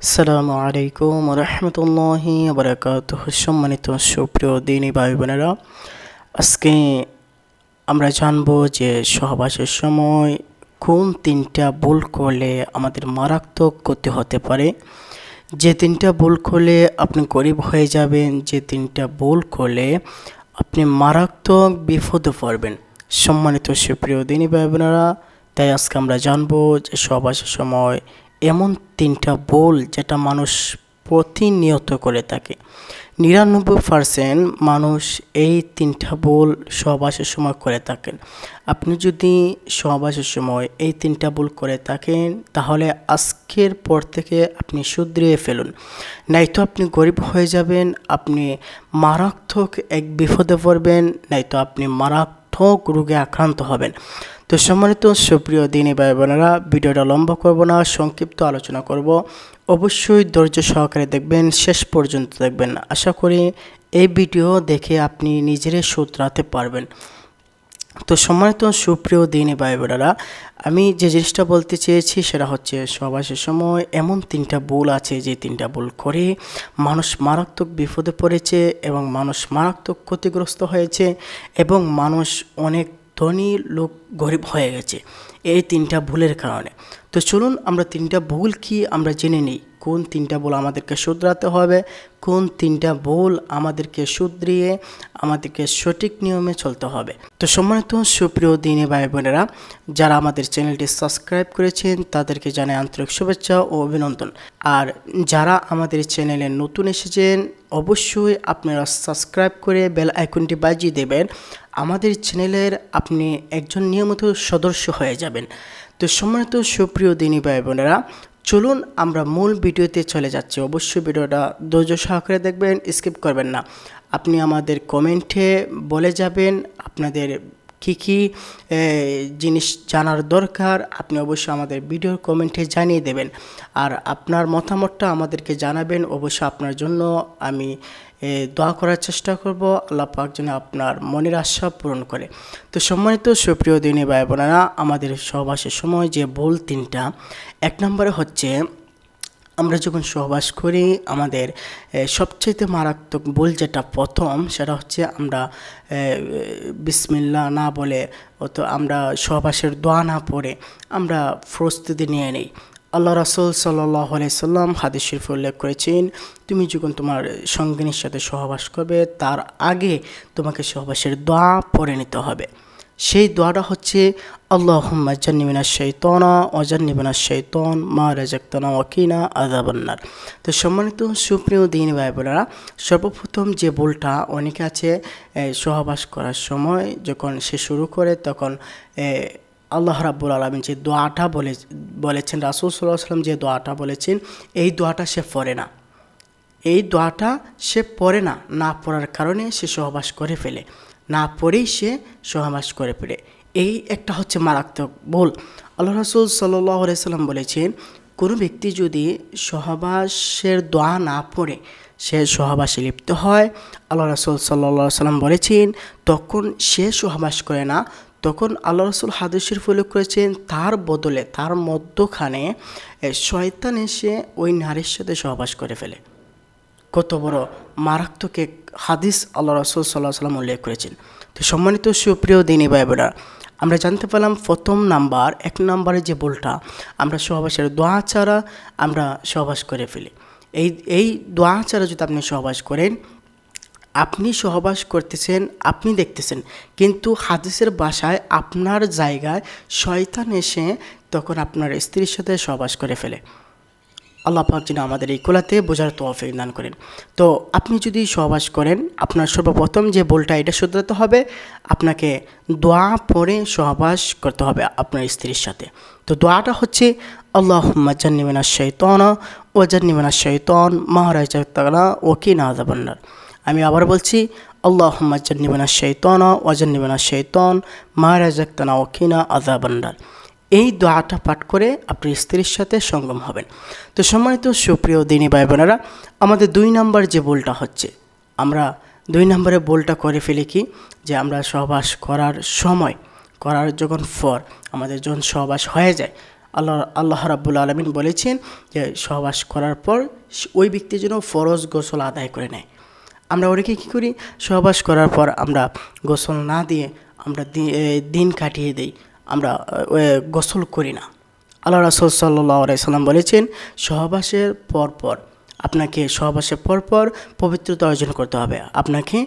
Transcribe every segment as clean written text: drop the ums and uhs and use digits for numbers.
আসসালামু আলাইকুম রহমতুল্লাহি বারাকাতুহু। সম্মানিত সুপ্রিয় দিনী ভাই বোনেরা, আজকে আমরা জানব যে সহবাসের সময় কোন তিনটা ভুল করলে আমাদের মারাত্মক ক্ষতি হতে পারে। যে তিনটা ভুল করলে আপনি গরিব হয়ে যাবেন, যে তিনটা ভুল করলে আপনি মারাত্মক বিপদে পড়বেন। সম্মানিত সুপ্রিয় দিনী ভাই বোনেরা, তাই আজকে আমরা জানবো যে সহবাসের সময় এমন তিনটা ভুল যেটা মানুষ প্রতিনিয়ত করে থাকে। ৯৯% মানুষ এই তিনটা ভুল সহবাসের সময় করে থাকেন। আপনি যদি সহবাসের সময় এই তিনটা ভুল করে থাকেন, তাহলে আজকের পর থেকে আপনি শুধরিয়ে ফেলুন, নয়তো আপনি গরিব হয়ে যাবেন, আপনি মারাত্মক এক বিপদে পড়বেন, নয়তো আপনি মারাত্মক রোগে আক্রান্ত হবেন। তো সম্মানিত সুপ্রিয় দিনী ভাই বোনেরা, ভিডিওটা লম্বা করব না, সংক্ষিপ্ত আলোচনা করব। অবশ্যই ধৈর্য সহকারে দেখবেন, শেষ পর্যন্ত দেখবেন। আশা করি এই ভিডিও দেখে আপনি নিজেরে শুধরাতে পারবেন। তো সম্মানিত সুপ্রিয় দিনী ভাই বোনেরা, আমি যে জিনিসটা বলতে চেয়েছি সেটা হচ্ছে সহবাসের সময় এমন তিনটা ভুল আছে যে তিনটা ভুল করে মানুষ মারাত্মক বিপদে পড়েছে এবং মানুষ মারাত্মক ক্ষতিগ্রস্ত হয়েছে এবং মানুষ অনেক ধনী লোক গরিব হয়ে গেছে এই তিনটা ভুলের কারণে। তো চলুন আমরা তিনটা ভুল কি আমরা জেনে নিই। কোন তিনটা ভুল আমাদেরকে শুধরাতে হবে, কোন তিনটা ভুল আমাদেরকে শুধরিয়ে আমাদেরকে সঠিক নিয়মে চলতে হবে। তো সম্মানিত সুপ্রিয় দিনী ভাই বোনেরা, যারা আমাদের চ্যানেলটি সাবস্ক্রাইব করেছেন তাদেরকে জানাই আন্তরিক শুভেচ্ছা ও অভিনন্দন। আর যারা আমাদের চ্যানেলে নতুন এসেছেন, অবশ্যই আপনারা সাবস্ক্রাইব করে বেল আইকনটি বাজিয়ে দেবেন। আমাদের চ্যানেলের আপনি একজন নিয়মিত সদস্য হয়ে যাবেন। তো সম্মানিত সুপ্রিয় দিনী ভাই বোনেরা, চলুন আমরা মূল ভিডিওতে চলে যাচ্ছি। অবশ্যই ভিডিওটা ধৈর্য সহকারে দেখবেন, স্কিপ করবেন না। আপনি আমাদের কমেন্টে বলে যাবেন আপনাদের কি জিনিস জানার দরকার, আপনি অবশ্যই আমাদের ভিডিওর কমেন্টে জানিয়ে দেবেন। আর আপনার মতামতটা আমাদেরকে জানাবেন। অবশ্যই আপনার জন্য আমি দোয়া করার চেষ্টা করব, আল্লাহ পাক যেন আপনার মনের আশা পূরণ করে। তো সম্মানিত সুপ্রিয় দিনী ভাই বোনেরা, আমাদের সহবাসের সময় যে ভুল তিনটা, ১ নম্বরে হচ্ছে আমরা যখন সহবাস করি আমাদের সবচেয়ে মারাত্মক ভুল যেটা প্রথম, সেটা হচ্ছে আমরা বিসমিল্লাহ না বলে আমরা সহবাসের দোয়া না পড়ে আমরা প্রস্তুতি নিয়ে নিই। আল্লাহ রাসূল সাল্লাল্লাহু আলাইহি সাল্লাম হাদিস শরীফে উল্লেখ করেছেন, তুমি যখন তোমার সঙ্গিনীর সাথে সহবাস করবে তার আগে তোমাকে সহবাসের দোয়া পড়ে নিতে হবে। সেই দোয়াটা হচ্ছে আল্লাহুম্মা জান্নিবিনাশ শাইতানা ওয়া জান্নিবিনাশ শাইতান মা রাযাকতানা ওয়া কিনা আযাবান্নার। তো সম্মানিত সুপ্রিয় দিনী ভাই বোনেরা, সর্বপ্রথম যে ভুলটা অনেকে আছে, সহবাস করার সময় যখন সে শুরু করে তখন আল্লাহ রাব্বুল আলামিন যে দোয়াটা বলেছেন, রাসূল সাল্লাল্লাহু আলাইহি ওয়াসাল্লাম যে দোয়াটা বলেছেন, এই দোয়াটা সে পড়ে না। এই দোয়াটা সে পড়ে না, না পড়ার কারণে সে সহবাস করে ফেলে, না পড়েই সে সহবাস করে ফেলে। এই একটা হচ্ছে মারাত্মক ভুল। আল্লাহ রাসূল সাল্লাল্লাহু আলাইহি ওয়াসাল্লাম বলেছেন, কোনো ব্যক্তি যদি সহবাসের দোয়া না পড়ে সে সহবাসে লিপ্ত হয়, আল্লাহ রাসূল সাল্লাল্লাহু আলাইহি ওয়াসাল্লাম বলেছেন তখন সে সহবাস করে না, তখন আল্লাহ রাসূল হাদিস শরীফে উল্লেখ করেছেন তার বদলে তার মধ্যখানে শয়তান এসে ওই নারীর সাথে সহবাস করে ফেলে। কত বড় মারাত্মক এক হাদিস আল্লাহ রাসূল সাল্লাল্লাহু আলাইহি ওয়াসাল্লাম উল্লেখ করেছেন। তো সম্মানিত সুপ্রিয় দিনী ভাই বোনেরা, আমরা জানতে পারলাম প্রথম নাম্বার, ১ নম্বরে যে ভুলটা, আমরা সহবাসের দোয়া ছাড়া আমরা সহবাস করে ফেলি। এই দোয়া ছাড়া যদি আপনি সহবাস করেন, আপনি সহবাস করতেছেন, আপনি দেখতেছেন, কিন্তু হাদিসের ভাষায় আপনার জায়গায় শয়তান এসে তখন আপনার স্ত্রীর সাথে সহবাস করে ফেলে। আল্লাহ পাক যেন আমাদের এই কোলাতে বোঝার তৌফিক দান করেন। তো আপনি যদি সহবাস করেন, আপনার সর্বপ্রথম যে ভুলটা এটা শুধরাতে হবে, আপনাকে দোয়া পড়ে সহবাস করতে হবে আপনার স্ত্রীর সাথে। তো দোয়াটা হচ্ছে আল্লাহুম্মা জান্নিবিনাশ শাইতানা ওয়া জান্নিবিনাশ শাইতান মা রাযাকতানা ওয়া কিনা আযাবান্নার। আমি আবার বলছি, আল্লাহুম্মা জান্নিবিনাশ শাইতানা ওয়া জান্নিবিনাশ শাইতান মা রাযাকতানা ওয়া কিনা আযাবান্নার। এই দোয়াটা পাঠ করে আপনি স্ত্রীর সাথে সঙ্গম হবেন। তো সম্মানিত সুপ্রিয় দিনী ভাই বোনেরা, আমাদের ২ নম্বর যে ভুলটা হচ্ছে, আমরা ২ নম্বরে ভুলটা করে ফেলি কি, যে আমরা সহবাস করার সময়, করার যখন পর আমাদের যখন সহবাস হয়ে যায়, আল্লাহ রাব্বুল আলামিন বলেছেন যে সহবাস করার পর ওই ব্যক্তি যেন ফরজ গোসল আদায় করে নেয়। আমরা অনেকে কী করি, সহবাস করার পর আমরা গোসল না দিয়ে আমরা দিন কাটিয়ে দিই, আমরা গোসল করি না। আল্লাহ রাসূল সাল্লাল্লাহু আলাইহি সাল্লাম বলেছেন সহবাসের পরপর পবিত্রতা অর্জন করতে হবে, আপনাকে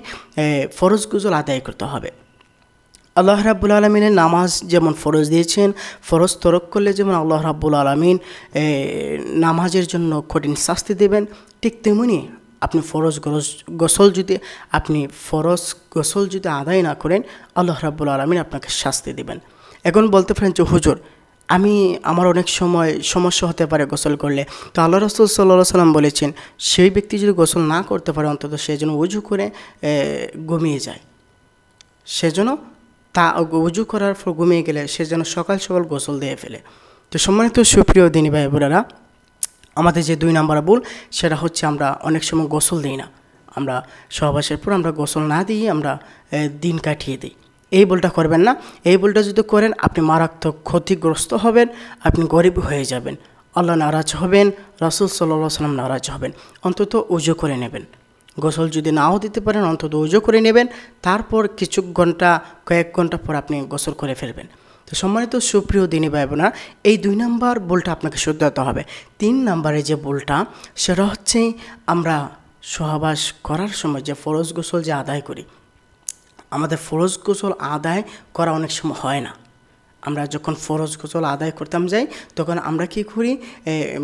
ফরজ গোসল আদায় করতে হবে। আল্লাহ রাব্বুল আলামিনের নামাজ যেমন ফরজ দিয়েছেন, ফরজ তরক করলে যেমন আল্লাহ রাব্বুল আলামিন নামাজের জন্য কঠিন শাস্তি দেবেন, ঠিক তেমনি আপনি ফরজ গোসল যদি আদায় না করেন আল্লাহ রাব্বুল আলামিন আপনাকে শাস্তি দেবেন। এখন বলতে পারেন যে হুজুর আমার অনেক সময় সমস্যা হতে পারে গোসল করলে, তো আল্লাহ রাসূল সাল্লাল্লাহু আলাইহি সাল্লাম বলেছেন সেই ব্যক্তি যদি গোসল না করতে পারে অন্তত সে যেন উজু করে ঘুমিয়ে যায়, সেজন্য উজু করার পর ঘুমিয়ে গেলে সে যেন সকাল সকাল গোসল দিয়ে ফেলে। তো সম্মানিত সুপ্রিয় দিনী ভাই বোনেরা, আমাদের যে 2 নম্বর ভুল সেটা হচ্ছে আমরা অনেক সময় গোসল দিই না, আমরা সহবাসের পর আমরা গোসল না দিয়ে আমরা দিন কাটিয়ে দিই। এই ভুলটা করবেন না। এই ভুলটা যদি করেন আপনি মারাত্মক ক্ষতিগ্রস্ত হবেন, আপনি গরিব হয়ে যাবেন, আল্লাহ নারাজ হবেন, রাসূল সাল্লাল্লাহু আলাইহি সাল্লাম নারাজ হবেন। অন্তত উজু করে নেবেন, গোসল যদি নাও দিতে পারেন অন্তত উজু করে নেবেন, তারপর কয়েক ঘন্টা পর আপনি গোসল করে ফেলবেন। তো সম্মানিত সুপ্রিয় দিনী ভাই বোনেরা, এই 2 নম্বর ভুলটা আপনাকে শুধরাতে হবে। 3 নম্বরে যে ভুলটা সেটা হচ্ছে আমরা সহবাস করার সময় যে ফরজ গোসল যে আদায় করি, আমাদের ফরজ গোসল আদায় করা অনেক সময় হয় না। আমরা যখন ফরজ গোসল আদায় করতাম যাই তখন আমরা কী করি,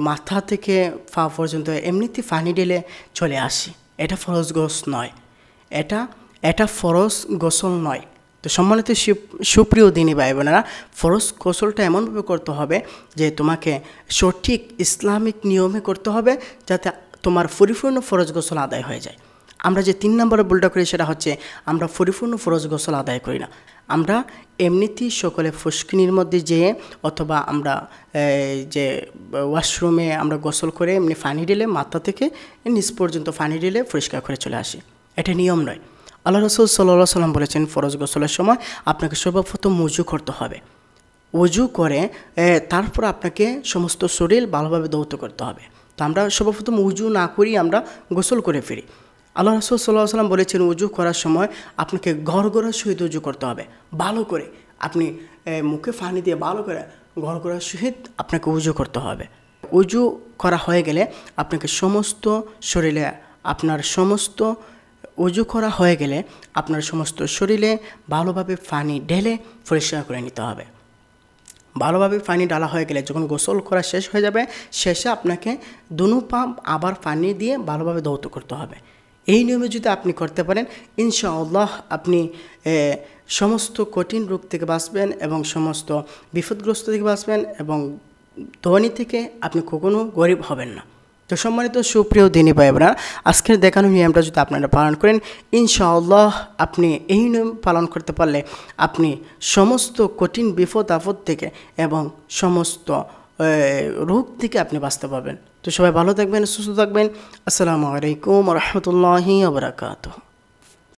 মাথা থেকে পা পর্যন্ত এমনিতে পানি ঢেলে চলে আসি। এটা ফরজ গোসল নয়, এটা ফরজ গোসল নয়। তো সম্মানিত সুপ্রিয় দিনী ভাই বোনেরা, ফরজ গোসলটা এমনভাবে করতে হবে যে তোমাকে সঠিক ইসলামিক নিয়মে করতে হবে যাতে তোমার পরিপূর্ণ ফরজ গোসল আদায় হয়ে যায়। আমরা যে 3 নম্বরে ভুলটা করি সেটা হচ্ছে আমরা পরিপূর্ণ ফরজ গোসল আদায় করি না। আমরা এমনিতেই সকলে ফুসকিনির মধ্যে যেয়ে অথবা আমরা যে ওয়াশরুমে আমরা গোসল করে এমনি পানি ঢেলে মাথা থেকে নিচ পর্যন্ত পানি ঢেলে পরিষ্কার করে চলে আসি, এটা নিয়ম নয়। আল্লাহ রাসূল সাল্লাল্লাহু আলাইহি সাল্লাম বলেছেন ফরজ গোসলের সময় আপনাকে সর্বপ্রথম উজু করতে হবে। উজু করে তারপর আপনাকে সমস্ত শরীর ভালোভাবে ধৌত করতে হবে। তো আমরা সর্বপ্রথম উজু না করি আমরা গোসল করে ফিরি। আল্লাহ রাসূল সাল্লাল্লাহু আলাইহি সাল্লাম বলেছেন উজু করার সময় আপনাকে গড়গড়ার সহিত উজু করতে হবে, ভালো করে আপনি মুখে পানি দিয়ে ভালো করে গড়গড়ার সহিত আপনাকে উজু করতে হবে। উজু করা হয়ে গেলে আপনাকে উজু করা হয়ে গেলে আপনার সমস্ত শরীরে ভালোভাবে পানি ঢেলে পরিষ্কার করে নিতে হবে। ভালোভাবে পানি ডালা হয়ে গেলে যখন গোসল করা শেষ হয়ে যাবে, শেষে আপনাকে দুনো পা আবার পানি দিয়ে ভালোভাবে ধৌত করতে হবে। এই নিয়মে যদি আপনি করতে পারেন ইনশাআল্লাহ আপনি সমস্ত কঠিন রোগ থেকে বাঁচবেন এবং সমস্ত বিপদগ্রস্ত থেকে বাঁচবেন এবং ধনী থেকে আপনি কখনো গরিব হবেন না। তো সম্মানিত সুপ্রিয় দিনী ভাই বোনেরা, আজকের দেখানো নিয়মটা যদি আপনারা পালন করেন ইনশাআল্লাহ আপনি এই নিয়ম পালন করতে পারলে আপনি সমস্ত কঠিন বিপদ আপদ থেকে এবং সমস্ত রোগ থেকে আপনি বাঁচতে পারবেন। তো সবাই ভালো থাকবেন, সুস্থ থাকবেন। আসসালামু আলাইকুম ওয়া রাহমাতুল্লাহি ওয়া বারাকাতুহু।